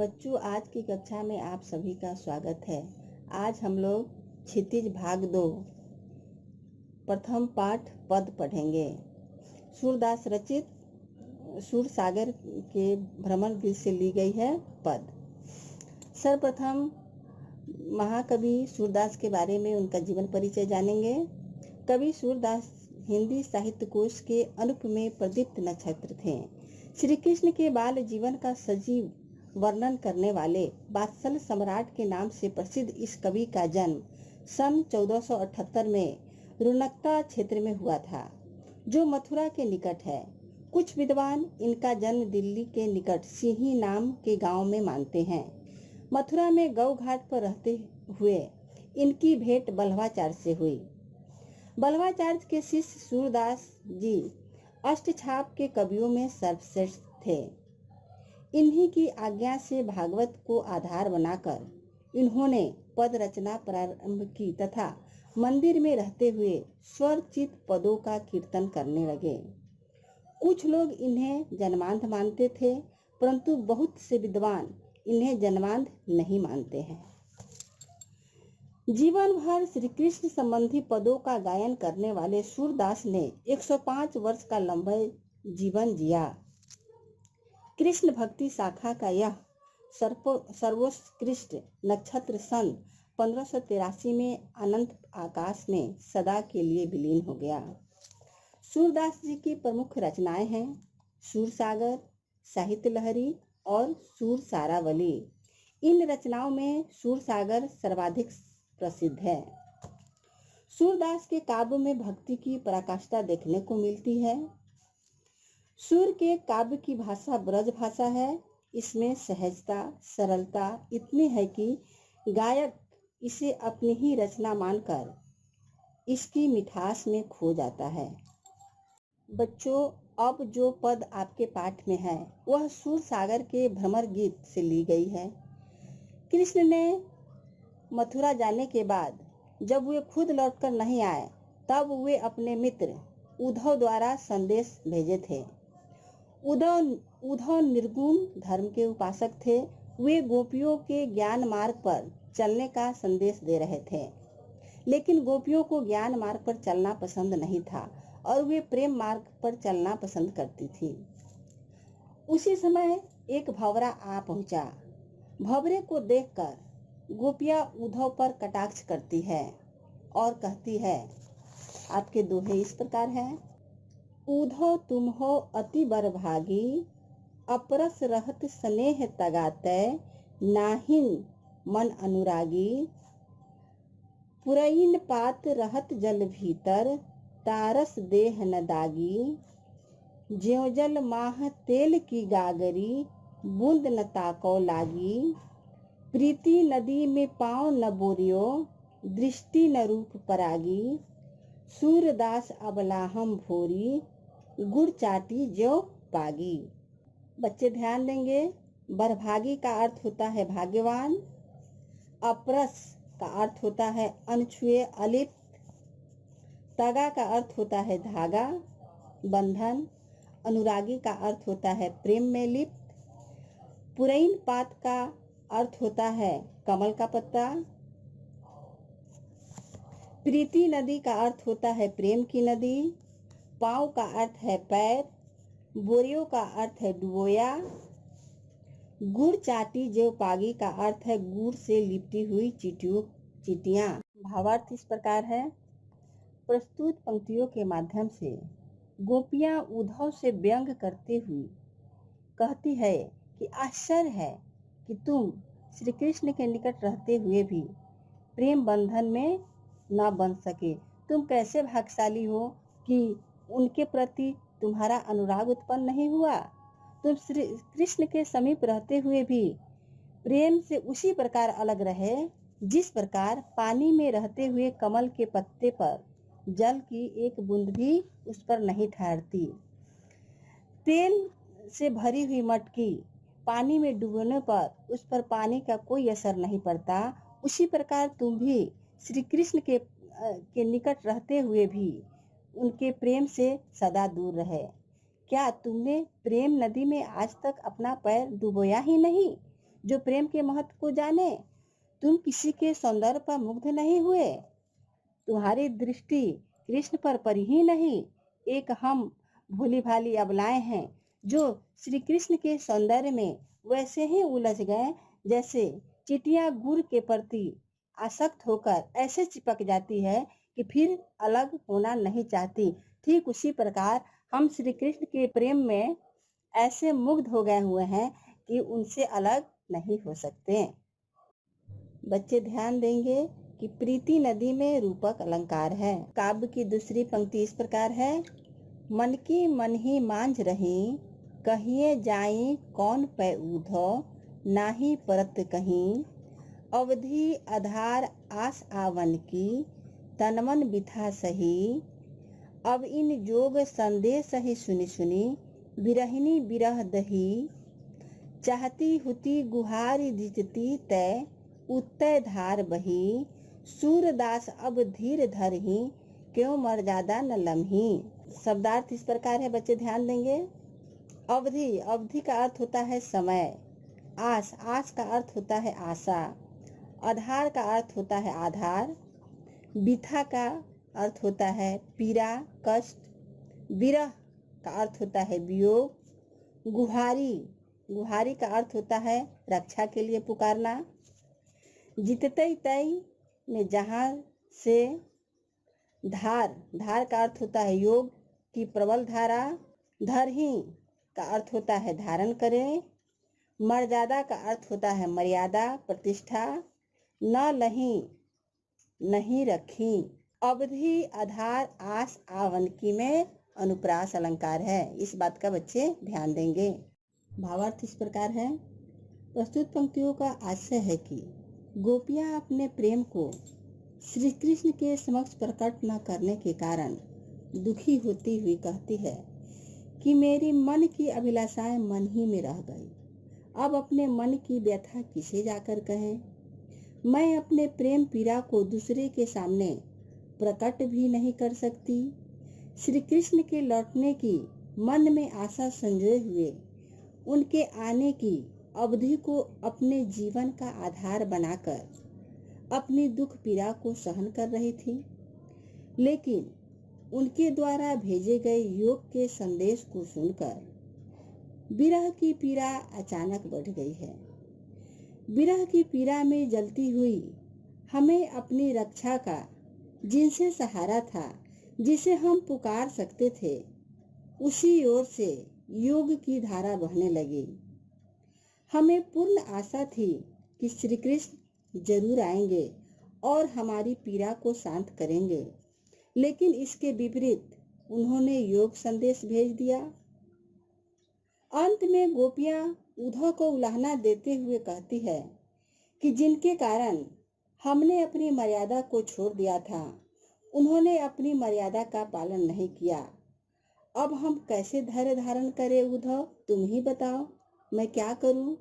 बच्चों, आज की कक्षा में आप सभी का स्वागत है। आज हम लोग क्षितिज भाग 2 प्रथम पाठ पद पढ़ेंगे। सूरदास रचित सूरसागर के भ्रमर गीत से ली गई है पद। सर्वप्रथम महाकवि सूरदास के बारे में उनका जीवन परिचय जानेंगे। कवि सूरदास हिंदी साहित्य कोश के अनुपम प्रदीप्त नक्षत्र थे। श्री कृष्ण के बाल जीवन का सजीव वर्णन करने वाले वात्सल सम्राट के नाम से प्रसिद्ध इस कवि का जन्म सन 1478 में रुनकता क्षेत्र में हुआ था, जो मथुरा के निकट है। कुछ विद्वान इनका जन्म दिल्ली के निकट सिंही नाम के गांव में मानते हैं। मथुरा में गौ घाट पर रहते हुए इनकी भेंट बल्लभाचार्य से हुई। बल्लभाचार्य के शिष्य सूरदास जी अष्टछाप के कवियों में सर्वश्रेष्ठ थे। इन्हीं की आज्ञा से भागवत को आधार बनाकर इन्होंने पद रचना प्रारंभ की तथा मंदिर में रहते हुए स्वरचित पदों का कीर्तन करने लगे। कुछ लोग इन्हें जन्मांध मानते थे, परंतु बहुत से विद्वान इन्हें जन्मांध नहीं मानते हैं। जीवन भर श्री कृष्ण संबंधी पदों का गायन करने वाले सूरदास ने 105 वर्ष का लंबा जीवन जिया। कृष्ण भक्ति शाखा का यह सर्वोत्कृष्ट नक्षत्र सन 1583 में अनंत आकाश में सदा के लिए विलीन हो गया। सूरदास जी की प्रमुख रचनाएं हैं सूरसागर, साहित्य लहरी और सूरसारावली। इन रचनाओं में सूरसागर सर्वाधिक प्रसिद्ध है। सूरदास के काव्य में भक्ति की पराकाष्ठा देखने को मिलती है। सूर के काव्य की भाषा ब्रज भाषा है। इसमें सहजता, सरलता इतनी है कि गायक इसे अपनी ही रचना मानकर इसकी मिठास में खो जाता है। बच्चों, अब जो पद आपके पाठ में है वह सूरसागर के भ्रमर गीत से ली गई है। कृष्ण ने मथुरा जाने के बाद जब वे खुद लौटकर नहीं आए, तब वे अपने मित्र उद्धव द्वारा संदेश भेजे थे। उद्धव निर्गुण धर्म के उपासक थे। वे गोपियों के ज्ञान मार्ग पर चलने का संदेश दे रहे थे, लेकिन गोपियों को ज्ञान मार्ग पर चलना पसंद नहीं था और वे प्रेम मार्ग पर चलना पसंद करती थी। उसी समय एक भंवरा आ पहुंचा। भंवरे को देखकर गोपियां उद्धव पर कटाक्ष करती है और कहती है, आपके दोहे इस प्रकार हैं। उद्धव तुम हो अति बरभागी, अपरस रहत स्नेह तगातै, नाहिन मन अनुरागी, पुरैन पात रहत जल भीतर, तारस देह न दागी, ज्यों जल माह तेल की गागरी, बूंद न ताको लागी, प्रीति नदी में पाँव न बोरियो, दृष्टि न रूप परागी, सूरदास अबलाहम भोरी, गुड़ चाटी जो पागी। बच्चे ध्यान देंगे, बरभागी का अर्थ होता है भाग्यवान, अपरस का अर्थ होता है अनछुए अलिप्त, तगा का अर्थ होता है धागा बंधन, अनुरागी का अर्थ होता है प्रेम में लिप्त, पुरैन पात का अर्थ होता है कमल का पत्ता, प्रीति नदी का अर्थ होता है प्रेम की नदी, पाँव का अर्थ है पैर, बोरियो का अर्थ है डुबोया, गुड़ चाटी जो पागी का अर्थ है गुड़ से लिपटी हुई चीटियां। भावार्थ इस प्रकार है। प्रस्तुत पंक्तियों के माध्यम से गोपियां उद्धव से व्यंग करते हुए कहती है कि आश्चर्य है कि तुम श्री कृष्ण के निकट रहते हुए भी प्रेम बंधन में न बन सके। तुम कैसे भाग्यशाली हो कि उनके प्रति तुम्हारा अनुराग उत्पन्न नहीं हुआ। तुम श्री कृष्ण के समीप रहते हुए भी प्रेम से उसी प्रकार अलग रहे जिस प्रकार पानी में रहते हुए कमल के पत्ते पर जल की एक बूंद भी उस पर नहीं ठहरती। तेल से भरी हुई मटकी पानी में डूबने पर उस पर पानी का कोई असर नहीं पड़ता, उसी प्रकार तुम भी श्री कृष्ण के निकट रहते हुए भी उनके प्रेम से सदा दूर रहे। क्या तुमने प्रेम नदी में आज तक अपना पैर डुबोया ही नहीं? जो प्रेम के महत्व को जाने। तुम किसी के सौंदर्य पर मुग्ध नहीं हुए, तुम्हारी दृष्टि कृष्ण पर पड़ी ही नहीं। एक हम भोली भाली अबलाएं हैं जो श्री कृष्ण के सौंदर्य में वैसे ही उलझ गए जैसे चींटियां गुड़ के प्रति आसक्त होकर ऐसे चिपक जाती है कि फिर अलग होना नहीं चाहती। ठीक उसी प्रकार हम श्री कृष्ण के प्रेम में ऐसे मुग्ध हो गए हुए हैं कि उनसे अलग नहीं हो सकते। बच्चे ध्यान देंगे कि प्रीति नदी में रूपक अलंकार है। काव्य की दूसरी पंक्ति इस प्रकार है। मन की मन ही मांझ रही, कहिए जाई कौन पै ऊधो, नाही परत कहीं। अवधि आधार आस आवन की, तनमन बिथा सही। अब इन जोग संदेश ही सुनी सुनी, बिरहिनी बिरह दही। चाहती हुती गुहारी दिजती तय, उत्तय धार बही। सूरदास अब धीर धरही, क्यों मर्यादा न लम्ही। शब्दार्थ इस प्रकार है, बच्चे ध्यान देंगे। अवधि, अवधि का अर्थ होता है समय। आस, आस का अर्थ होता है आशा। आधार का अर्थ होता है आधार। बिथा का अर्थ होता है पीड़ा, कष्ट। विरह का अर्थ होता है वियोग। गुहारी, गुहारी का अर्थ होता है रक्षा के लिए पुकारना। जितते तय में जहाँ से। धार, धार का अर्थ होता है योग की प्रबल धारा। धरही का अर्थ होता है धारण करें। मर्यादा का अर्थ होता है मर्यादा, प्रतिष्ठा। न लही, नहीं रखी। अवधि आधार आस आवन की में अनुप्रास अलंकार है। इस बात का बच्चे ध्यान देंगे। भावार्थ इस प्रकार है। प्रस्तुत पंक्तियों का आशय है कि गोपियां अपने प्रेम को श्री कृष्ण के समक्ष प्रकट न करने के कारण दुखी होती हुई कहती है कि मेरी मन की अभिलाषाएं मन ही में रह गई। अब अपने मन की व्यथा किसे जाकर कहें। मैं अपने प्रेम पीड़ा को दूसरे के सामने प्रकट भी नहीं कर सकती। श्री कृष्ण के लौटने की मन में आशा संजोए हुए उनके आने की अवधि को अपने जीवन का आधार बनाकर अपनी दुख पीड़ा को सहन कर रही थी। लेकिन उनके द्वारा भेजे गए योग के संदेश को सुनकर विरह की पीड़ा अचानक बढ़ गई है। विरह की पीड़ा में जलती हुई हमें अपनी रक्षा का जिनसे सहारा था, जिसे हम पुकार सकते थे, उसी ओर से योग की धारा बहने लगी। हमें पूर्ण आशा थी कि श्री कृष्ण जरूर आएंगे और हमारी पीड़ा को शांत करेंगे, लेकिन इसके विपरीत उन्होंने योग संदेश भेज दिया। अंत में गोपियां उद्धव को उलाहना देते हुए कहती है कि जिनके कारण हमने अपनी मर्यादा को छोड़ दिया था, उन्होंने अपनी मर्यादा का पालन नहीं किया। अब हम कैसे धैर्य धारण करें उद्धव, तुम ही बताओ, मैं क्या करूं।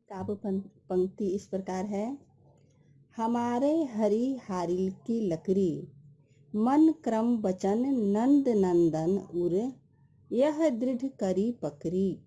काव्य पंक्ति इस प्रकार है। हमारे हरि हारिल की लकड़ी, मन क्रम बचन नंद नंदन उर, यह दृढ़ करी पकड़ी।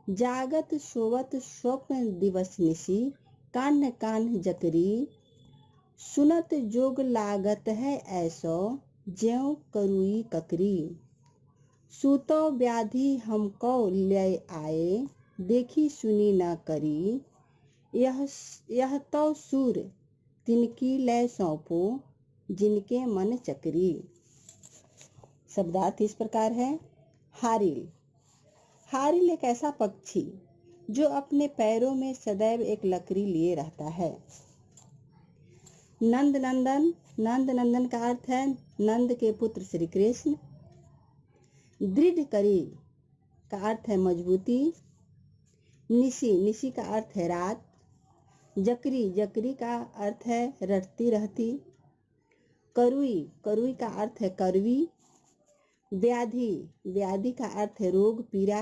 जागत सोवत स्वप्न दिवस निशी, कान्ह कान्ह जकरी। सुनत जोग लागत है ऐसो, ज्यों करुई ककरी। सूतो व्याधि हमको ले आए, देखी सुनी न करी। यह तो सूर तिनकी लय सौंपो, जिनके मन चकरी। शब्दार्थ इस प्रकार है। हारिल, हारिल एक ऐसा पक्षी जो अपने पैरों में सदैव एक लकड़ी लिए रहता है। नंद नंदन, नंद नंदन का अर्थ है नंद के पुत्र श्री कृष्ण। दृढ़ करी का अर्थ है मजबूती। निशी, निशी का अर्थ है रात। जकरी, जकरी का अर्थ है रटती रहती। करुई, करुई का अर्थ है कड़वी। व्याधि, व्याधि का अर्थ है रोग, पीड़ा,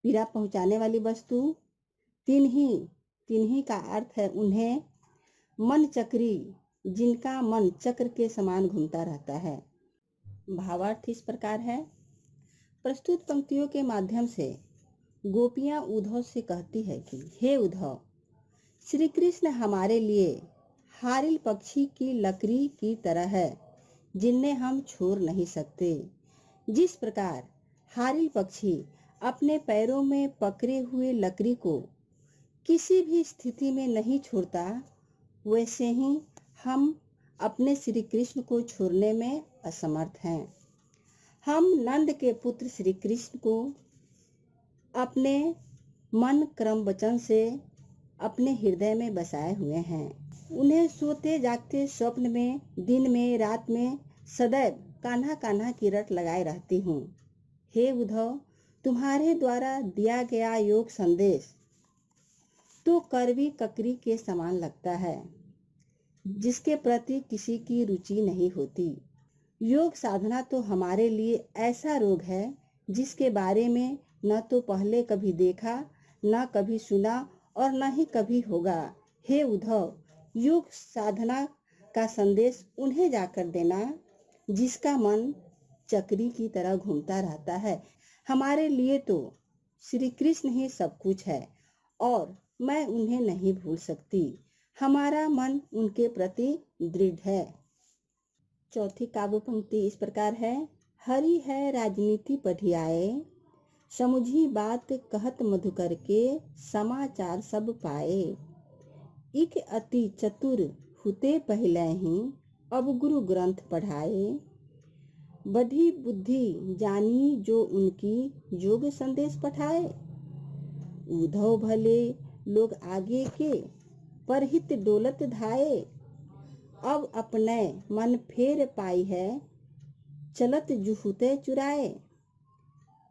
पीड़ा पहुंचाने वाली वस्तु। तिन्ही, तिन्ही का अर्थ है उन्हें। मन चक्री, जिनका मन चक्र के समान घूमता रहता है। भावार्थ इस प्रकार है। प्रस्तुत पंक्तियों के माध्यम से गोपियां उद्धव से कहती है कि हे उद्धव, श्री कृष्ण हमारे लिए हारिल पक्षी की लकड़ी की तरह है जिन्हें हम छोड़ नहीं सकते। जिस प्रकार हारिल पक्षी अपने पैरों में पकड़े हुए लकड़ी को किसी भी स्थिति में नहीं छोड़ता, वैसे ही हम अपने श्री कृष्ण को छोड़ने में असमर्थ हैं। हम नंद के पुत्र श्री कृष्ण को अपने मन क्रम वचन से अपने हृदय में बसाए हुए हैं। उन्हें सोते जागते स्वप्न में, दिन में, रात में सदैव कान्हा कान्हा की रट लगाए रहती हूँ। हे उद्धव, तुम्हारे द्वारा दिया गया योग संदेश तो कड़वी ककड़ी के समान लगता है, जिसके प्रति किसी की रुचि नहीं होती। योग साधना तो हमारे लिए ऐसा रोग है जिसके बारे में न तो पहले कभी देखा, न कभी सुना और न ही कभी होगा। हे उद्धव, योग साधना का संदेश उन्हें जाकर देना जिसका मन चक्री की तरह घूमता रहता है। हमारे लिए तो श्री कृष्ण ही सब कुछ है और मैं उन्हें नहीं भूल सकती। हमारा मन उनके प्रति दृढ़ है। चौथी काव्य पंक्ति इस प्रकार है। हरि है राजनीति पढ़ियाए, समुझी बात कहत मधुकर के, समाचार सब पाए। इक अति चतुर हुते पहले ही, अब गुरु ग्रंथ पढ़ाए। बढ़ी बुद्धि जानी जो उनकी, योग संदेश पठाए। उद्धव भले लोग आगे के, परहित डोलत धाये। अब अपने मन फेर पाई है, चलत जुहुते चुराए।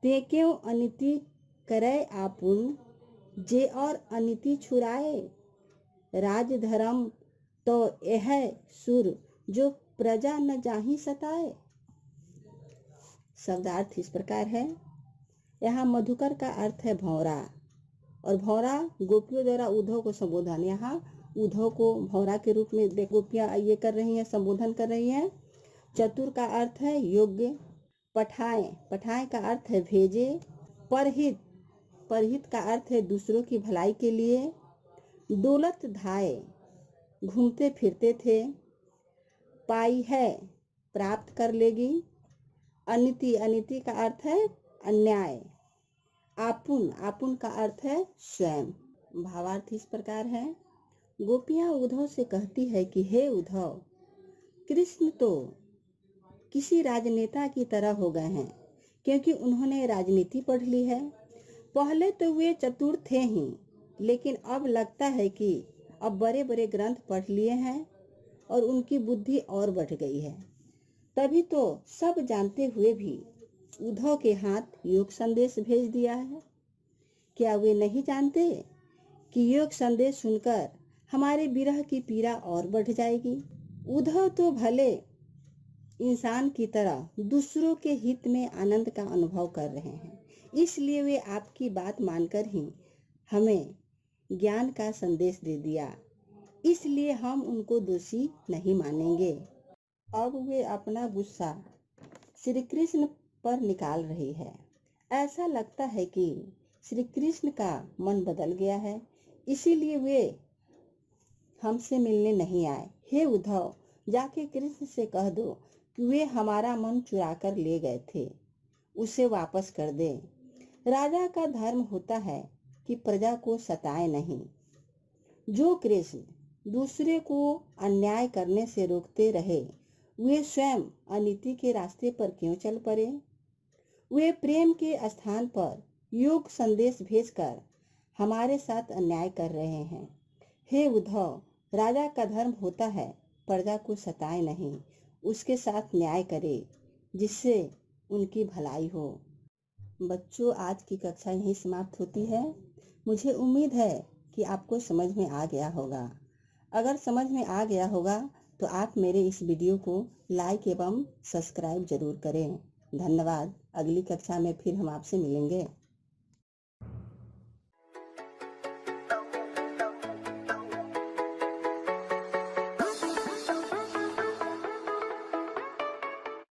ते क्यों अनिति करे आपुन, जे और अनिति छुराए। राज धर्म तो यह सुर, जो प्रजा न जाहि सताए। शब्दार्थ इस प्रकार है। यहाँ मधुकर का अर्थ है भौरा, और भौरा गोपियों द्वारा उद्धव को संबोधन। यहाँ उद्धव को भौरा के रूप में गोपियां ये कर रही हैं, संबोधन कर रही हैं। चतुर का अर्थ है योग्य। पठाए, पठाए का अर्थ है भेजे। परहित, परहित का अर्थ है दूसरों की भलाई के लिए। डोलत धाये, घूमते फिरते थे। पाई है, प्राप्त कर लेगी। अनिति, अनिति का अर्थ है अन्याय। आपुन, आपुन का अर्थ है स्वयं। भावार्थ इस प्रकार है। गोपियां उद्धव से कहती है कि हे उद्धव, कृष्ण तो किसी राजनेता की तरह हो गए हैं, क्योंकि उन्होंने राजनीति पढ़ ली है। पहले तो वे चतुर थे ही, लेकिन अब लगता है कि अब बड़े बड़े ग्रंथ पढ़ लिए हैं और उनकी बुद्धि और बढ़ गई है। तभी तो सब जानते हुए भी उद्धव के हाथ योग संदेश भेज दिया है। क्या वे नहीं जानते कि योग संदेश सुनकर हमारे विरह की पीड़ा और बढ़ जाएगी। उद्धव तो भले इंसान की तरह दूसरों के हित में आनंद का अनुभव कर रहे हैं, इसलिए वे आपकी बात मानकर ही हमें ज्ञान का संदेश दे दिया, इसलिए हम उनको दोषी नहीं मानेंगे। अब वे अपना गुस्सा श्री कृष्ण पर निकाल रही है। ऐसा लगता है कि श्री कृष्ण का मन बदल गया है, इसीलिए वे हमसे मिलने नहीं आए। हे उद्धव, जाके कृष्ण से कह दो कि वे हमारा मन चुरा कर ले गए थे, उसे वापस कर दे। राजा का धर्म होता है कि प्रजा को सताए नहीं। जो कृष्ण दूसरे को अन्याय करने से रोकते रहे, वे स्वयं अनीति के रास्ते पर क्यों चल पड़े। वे प्रेम के स्थान पर योग संदेश भेजकर हमारे साथ अन्याय कर रहे हैं। हे उद्धव, राजा का धर्म होता है प्रजा को सताए नहीं, उसके साथ न्याय करे, जिससे उनकी भलाई हो। बच्चों, आज की कक्षा यहीं समाप्त होती है। मुझे उम्मीद है कि आपको समझ में आ गया होगा। अगर समझ में आ गया होगा तो आप मेरे इस वीडियो को लाइक एवं सब्सक्राइब जरूर करें। धन्यवाद। अगली कक्षा में फिर हम आपसे मिलेंगे।